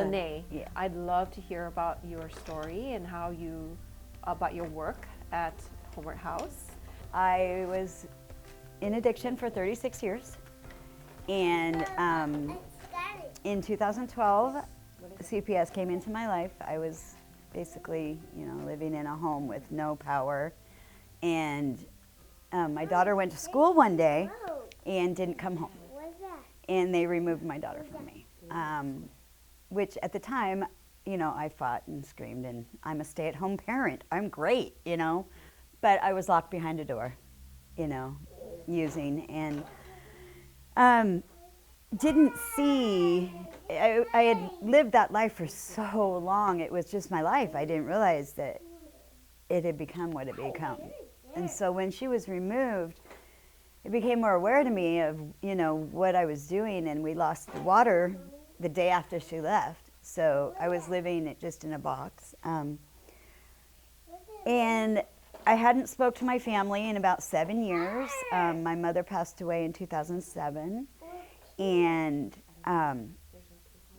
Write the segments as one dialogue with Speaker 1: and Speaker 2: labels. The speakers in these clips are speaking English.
Speaker 1: Lynae.
Speaker 2: Yeah.
Speaker 1: I'd love to hear about your story and about your work at Homeward House.
Speaker 2: I was in addiction for 36 years, and in 2012, CPS came into my life. I was basically, living in a home with no power, and my daughter went to school one day and didn't come home, and they removed my daughter from me, which at the time, I fought and screamed, and I'm a stay-at-home parent. I'm great, but I was locked behind a door, using, and didn't see, I had lived that life for so long. It was just my life. I didn't realize that it had become what it become. And so when she was removed, it became more aware to me of, what I was doing, and we lost the water the day after she left. So I was living just in a box. And I hadn't spoke to my family in about 7 years. My mother passed away in 2007. And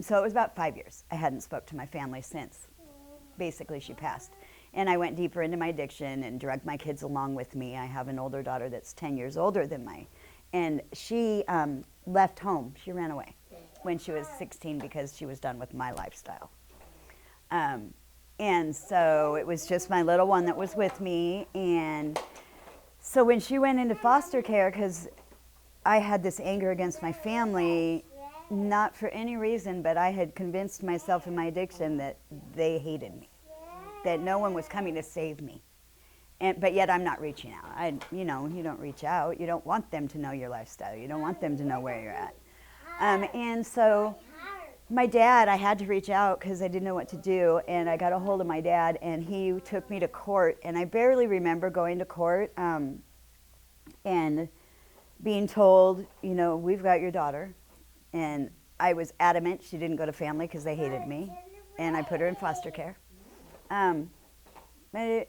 Speaker 2: so it was about 5 years. I hadn't spoke to my family since basically she passed. And I went deeper into my addiction and dragged my kids along with me. I have an older daughter that's 10 years older than and she left home. She ran away when she was 16 because she was done with my lifestyle. And so it was just my little one that was with me. And so when she went into foster care, because I had this anger against my family, not for any reason, but I had convinced myself in my addiction that they hated me, that no one was coming to save me. But yet I'm not reaching out. You don't reach out. You don't want them to know your lifestyle. You don't want them to know where you're at. And so my dad, I had to reach out because I didn't know what to do, and I got a hold of my dad, and he took me to court, and I barely remember going to court and being told, we've got your daughter, and I was adamant she didn't go to family because they hated me, and I put her in foster care. I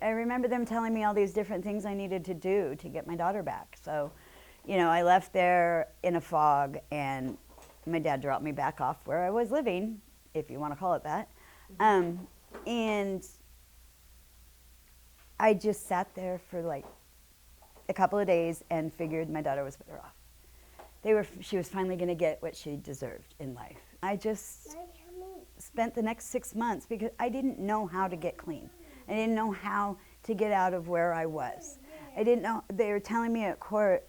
Speaker 2: remember them telling me all these different things I needed to do to get my daughter back. So, I left there in a fog, and my dad dropped me back off where I was living, if you want to call it that. And I just sat there for like a couple of days and figured my daughter was better off. She was finally going to get what she deserved in life. I just spent the next 6 months because I didn't know how to get clean. I didn't know how to get out of where I was. I didn't know. They were telling me at court.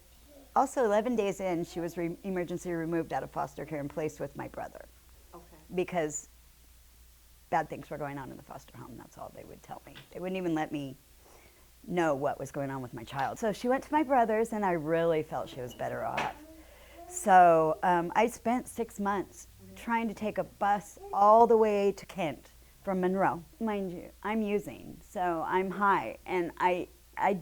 Speaker 2: Also, 11 days in, she was emergency removed out of foster care and placed with my brother. Okay. Because bad things were going on in the foster home. That's all they would tell me. They wouldn't even let me know what was going on with my child. So she went to my brother's, and I really felt she was better off. So I spent 6 months trying to take a bus all the way to Kent from Monroe. Mind you, I'm using, so I'm high, and I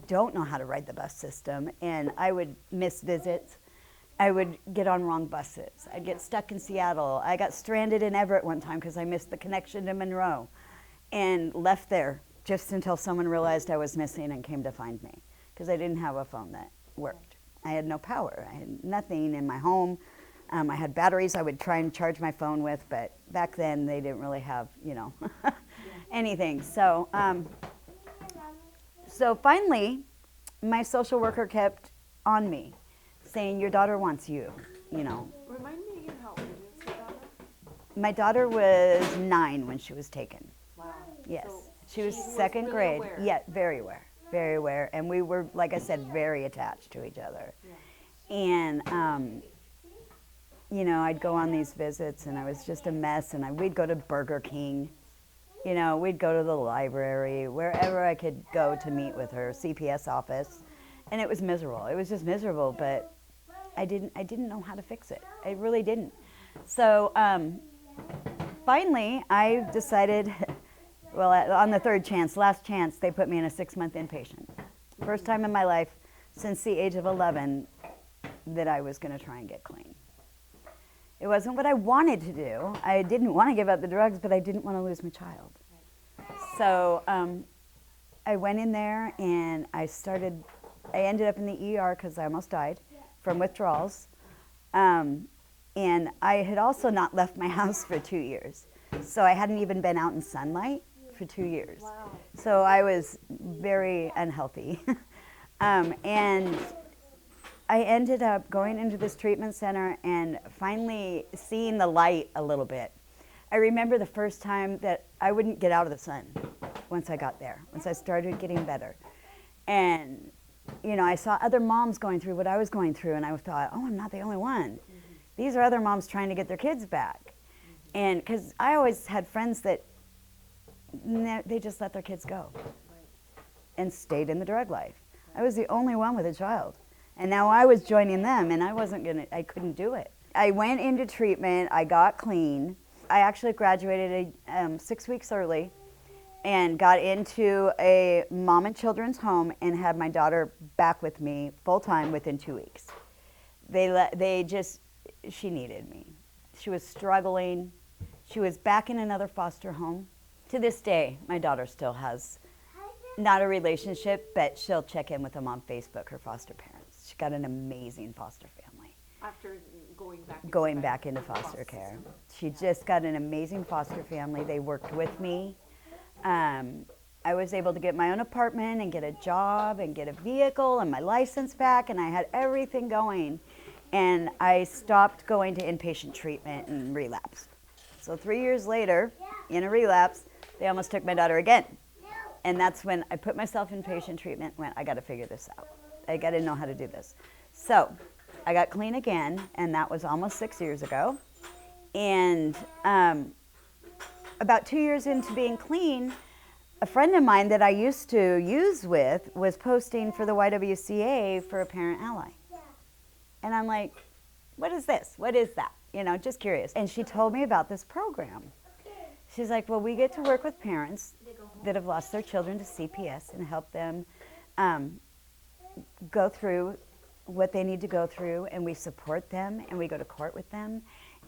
Speaker 2: don't know how to ride the bus system, and I would miss visits. I would get on wrong buses. I'd get stuck in Seattle. I got stranded in Everett one time because I missed the connection to Monroe and left there just until someone realized I was missing and came to find me because I didn't have a phone that worked. I had no power. I had nothing in my home. I had batteries I would try and charge my phone with, but back then they didn't really have, anything. So finally, my social worker kept on me, saying, your daughter wants you,
Speaker 3: Remind me again how old is your daughter?
Speaker 2: My daughter was 9 when she was taken.
Speaker 3: Wow.
Speaker 2: Yes.
Speaker 3: So
Speaker 2: she was
Speaker 3: really
Speaker 2: second grade.
Speaker 3: aware.
Speaker 2: Yeah, very aware. Very aware. And we were, like I said, very attached to each other. Yeah. And, I'd go on these visits, and I was just a mess, and we'd go to Burger King. We'd go to the library, wherever I could go to meet with her, CPS office, and it was miserable. It was just miserable, but I didn't know how to fix it. I really didn't. So finally, I decided, on the last chance, they put me in a 6-month inpatient. First time in my life since the age of 11 that I was going to try and get clean. It wasn't what I wanted to do. I didn't want to give up the drugs, but I didn't want to lose my child. So I went in there, and I ended up in the ER because I almost died from withdrawals. And I had also not left my house for 2 years. So I hadn't even been out in sunlight for 2 years.
Speaker 1: Wow.
Speaker 2: So I was very unhealthy. And I ended up going into this treatment center and finally seeing the light a little bit. I remember the first time that I wouldn't get out of the sun once I got there, once I started getting better. And, you know, I saw other moms going through what I was going through, and I thought, oh, I'm not the only one. These are other moms trying to get their kids back. And because I always had friends that they just let their kids go and stayed in the drug life. I was the only one with a child. And now I was joining them, and I couldn't do it. I went into treatment, I got clean. I actually graduated 6 weeks early and got into a mom and children's home and had my daughter back with me full-time within 2 weeks. She needed me. She was struggling. She was back in another foster home. To this day, my daughter still has not a relationship, but she'll check in with them on Facebook, her foster parents. She got an amazing foster family.
Speaker 3: After
Speaker 2: going back into foster care. She just got an amazing foster family. They worked with me. I was able to get my own apartment and get a job and get a vehicle and my license back, and I had everything going. And I stopped going to inpatient treatment and relapsed. So 3 years later, in a relapse, they almost took my daughter again. And that's when I put myself in patient treatment and went, I got to figure this out. I got to know how to do this. So I got clean again, and that was almost 6 years ago. And about 2 years into being clean, a friend of mine that I used to use with was posting for the YWCA for a parent ally. And I'm like, what is this? What is that? You know, just curious. And she told me about this program. She's like, well, we get to work with parents that have lost their children to CPS and help them go through what they need to go through, and we support them, and we go to court with them,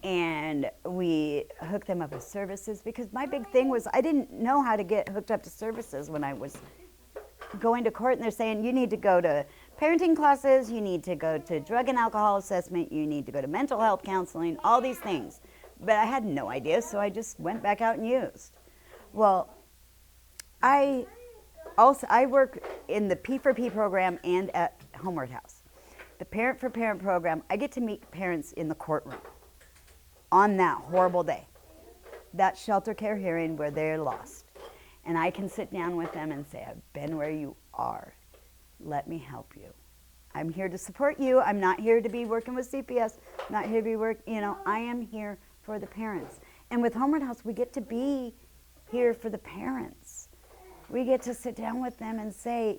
Speaker 2: and we hook them up with services, because my big thing was I didn't know how to get hooked up to services when I was going to court, and they're saying you need to go to parenting classes, you need to go to drug and alcohol assessment, you need to go to mental health counseling, all these things. But I had no idea, so I just went back out and used. Well, I work in the P4P program and at Homeward House. The Parent for Parent program, I get to meet parents in the courtroom on that horrible day, that shelter care hearing where they're lost. And I can sit down with them and say, I've been where you are. Let me help you. I'm here to support you. I'm not here to be working with CPS. I'm not here to be I am here for the parents. And with Homeward House, we get to be here for the parents. We get to sit down with them and say,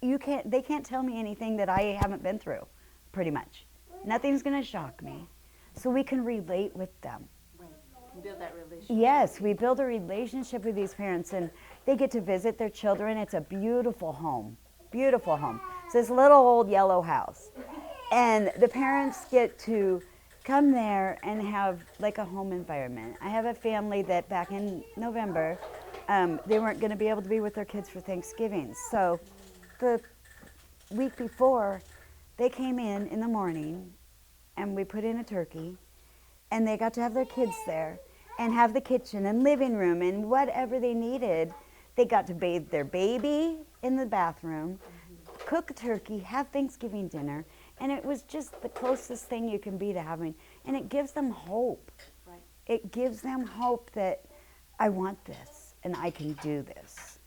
Speaker 2: they can't tell me anything that I haven't been through, pretty much. Nothing's going to shock me. So we can relate with them.
Speaker 3: Right. Build that relationship.
Speaker 2: Yes, we build a relationship with these parents, and they get to visit their children. It's a beautiful home, beautiful home. It's this little old yellow house. And the parents get to come there and have like a home environment. I have a family that back in November, they weren't going to be able to be with their kids for Thanksgiving. So the week before, they came in the morning, and we put in a turkey, and they got to have their kids there and have the kitchen and living room and whatever they needed. They got to bathe their baby in the bathroom, cook a turkey, have Thanksgiving dinner, and it was just the closest thing you can be to having, and it gives them hope.
Speaker 3: Right.
Speaker 2: It gives them hope that I want this and I can do this.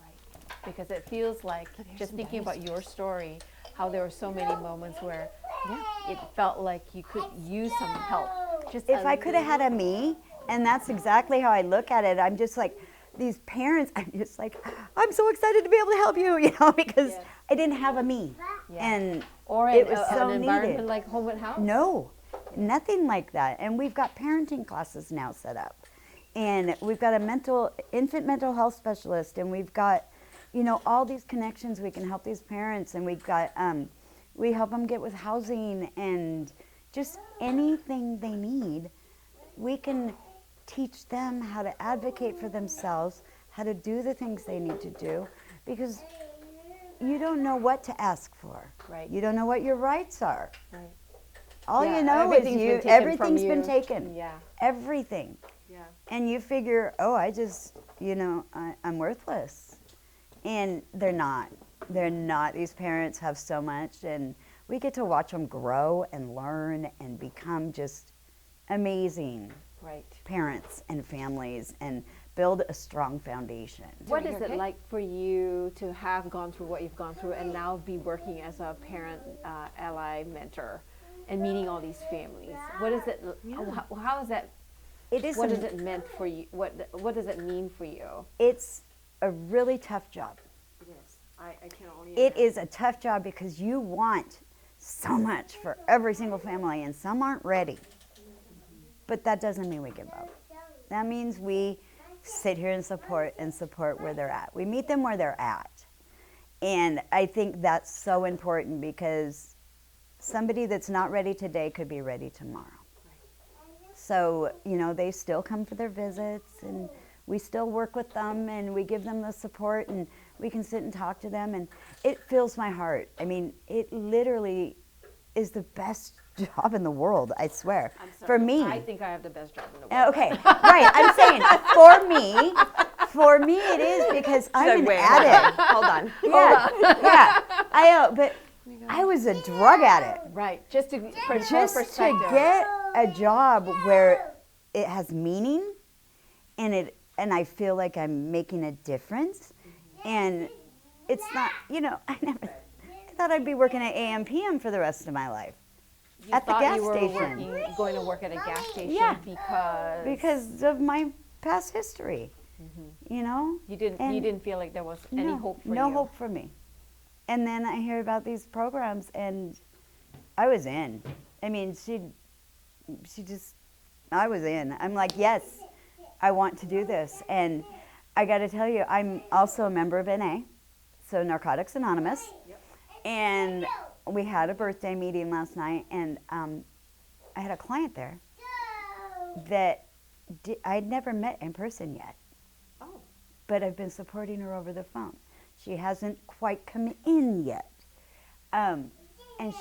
Speaker 1: Because it feels like, just thinking about your story, how there were so many moments where it felt like you could use some help. Just
Speaker 2: If I could have had a me, and that's exactly how I look at it, I'm just like, these parents, I'm just like, I'm so excited to be able to help you, because I didn't have a me. And
Speaker 1: or
Speaker 2: it was so
Speaker 1: an environment
Speaker 2: needed.
Speaker 1: like Homeward House?
Speaker 2: No, nothing like that. And we've got parenting classes now set up. And we've got a infant mental health specialist, and we've got, all these connections we can help these parents, and we've got, we help them get with housing and just anything they need. We can teach them how to advocate for themselves, how to do the things they need to do, because you don't know what to ask for.
Speaker 1: Right.
Speaker 2: You don't know what your rights are.
Speaker 1: Right.
Speaker 2: All you know is everything's been taken.
Speaker 1: Yeah.
Speaker 2: Everything.
Speaker 3: Yeah.
Speaker 2: And you figure, oh, I just, I'm worthless. And they're not. They're not. These parents have so much, and we get to watch them grow and learn and become just amazing parents and families and build a strong foundation.
Speaker 1: What is it like for you to have gone through what you've gone through and now be working as a parent ally mentor and meeting all these families? What is it? How is that? What does it meant for you? What does it mean for you?
Speaker 2: It's a really tough job.
Speaker 3: It is. I can only
Speaker 2: It is a tough job because you want so much for every single family, and some aren't ready. But that doesn't mean we give up. That means we sit here and support where they're at. We meet them where they're at. And I think that's so important because somebody that's not ready today could be ready tomorrow. So, they still come for their visits, and we still work with them, and we give them the support, and we can sit and talk to them, and it fills my heart. I mean, it literally is the best job in the world, I swear. For me.
Speaker 1: I think I have the best job in the world.
Speaker 2: Okay, right. I'm saying for me it is because I'm an addict.
Speaker 3: Hold on.
Speaker 2: Yeah. But I was a drug addict.
Speaker 1: Right. Just to
Speaker 2: get a job where it has meaning, and I feel like I'm making a difference, and it's not. I never thought I'd be working at AM PM for the rest of my life.
Speaker 1: You
Speaker 2: at the gas
Speaker 1: you were
Speaker 2: station.
Speaker 1: Going to work at a gas station
Speaker 2: because of my past history.
Speaker 1: You didn't feel like there was any hope for you.
Speaker 2: No hope for me. And then I hear about these programs, and I was in. I mean, I was in. I'm like, yes, I want to do this. And I got to tell you, I'm also a member of NA, so Narcotics Anonymous. And we had a birthday meeting last night, and I had a client there that I'd never met in person yet.
Speaker 1: Oh.
Speaker 2: But I've been supporting her over the phone. She hasn't quite come in yet. And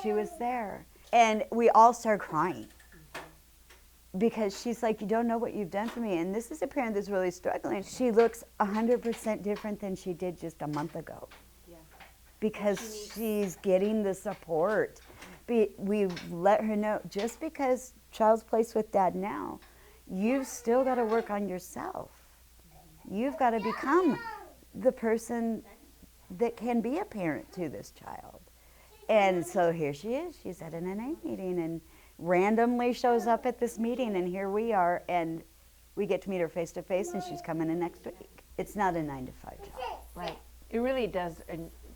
Speaker 2: she was there. And we all started crying. Because she's like, you don't know what you've done for me. And this is a parent that's really struggling. She looks 100% different than she did just a month ago. Because she's getting the support. We've let her know, just because child's placed with dad now, you've still got to work on yourself. You've got to become the person that can be a parent to this child. And so here she is. She's at an NA meeting and randomly shows up at this meeting, and here we are, and we get to meet her face to face, and she's coming in next week. It's not a 9-to-5 job.
Speaker 1: Right. It really does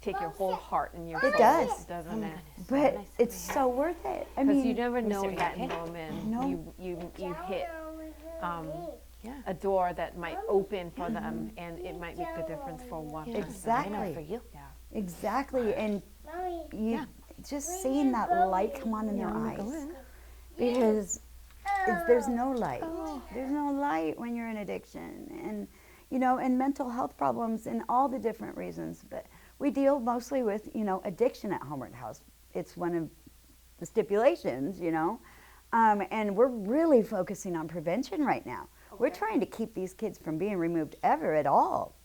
Speaker 1: take your whole heart and your soul.
Speaker 2: It does.
Speaker 1: Doesn't it?
Speaker 2: But it's so worth it. I mean,
Speaker 1: because you never know in that moment. You hit a door that might open for them, and it might make the difference for one person.
Speaker 2: Exactly.
Speaker 1: For you. Yeah.
Speaker 2: Exactly. And you just seeing that light come on in their eyes, because there's no light. There's no light when you're in addiction, and and mental health problems, and all the different reasons. But we deal mostly with addiction at Homeward House. It's one of the stipulations, and we're really focusing on prevention right now. We're trying to keep these kids from being removed ever at all.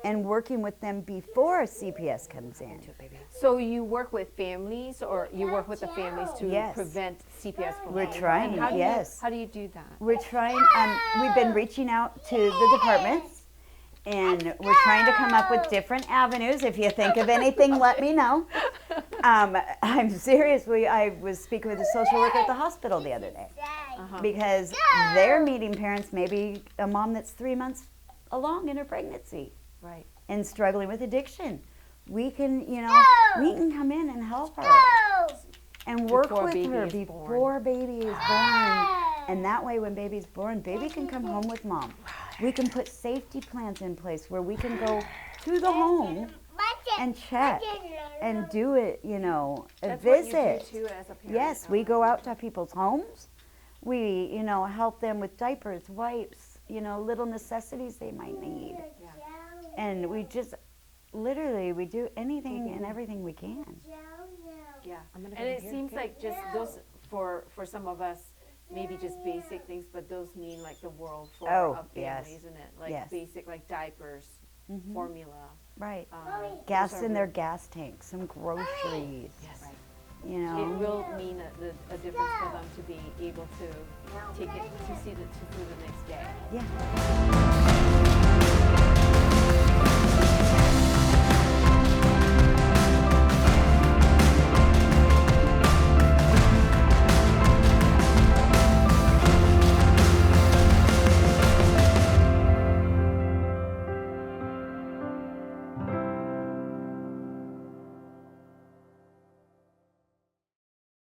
Speaker 2: And working with them before CPS comes in.
Speaker 1: So you work with families, or you work with the families to prevent CPS from
Speaker 2: We're trying,
Speaker 1: How do you do that?
Speaker 2: We're trying, we've been reaching out to the departments, and we're trying to come up with different avenues. If you think of anything, let me know. I'm serious. I was speaking with a social worker at the hospital the other day, because they're meeting parents, maybe a mom that's 3 months along in her pregnancy.
Speaker 1: Right.
Speaker 2: And struggling with addiction. We can, we can come in and help her and work with her before baby is born. And that way, when baby's born, baby can come home with mom. We can put safety plans in place where we can go to the home and check and do it, a visit.
Speaker 1: What you do too as a parent.
Speaker 2: Yes, we go out to people's homes. We, help them with diapers, wipes, little necessities they might need. And we just, literally, we do anything and everything we can.
Speaker 1: Yeah. And it seems like just those, for some of us, maybe just basic things, but those mean like the world for
Speaker 2: Oh,
Speaker 1: a family,
Speaker 2: yes.
Speaker 1: isn't it? Like
Speaker 2: Yes.
Speaker 1: basic like diapers, formula.
Speaker 2: Right.
Speaker 1: Gas
Speaker 2: Gas in their gas tanks, some groceries.
Speaker 1: Yes.
Speaker 2: You
Speaker 1: It
Speaker 2: know.
Speaker 1: will mean a difference for them to be able to take it to see through the next day.
Speaker 2: Yeah.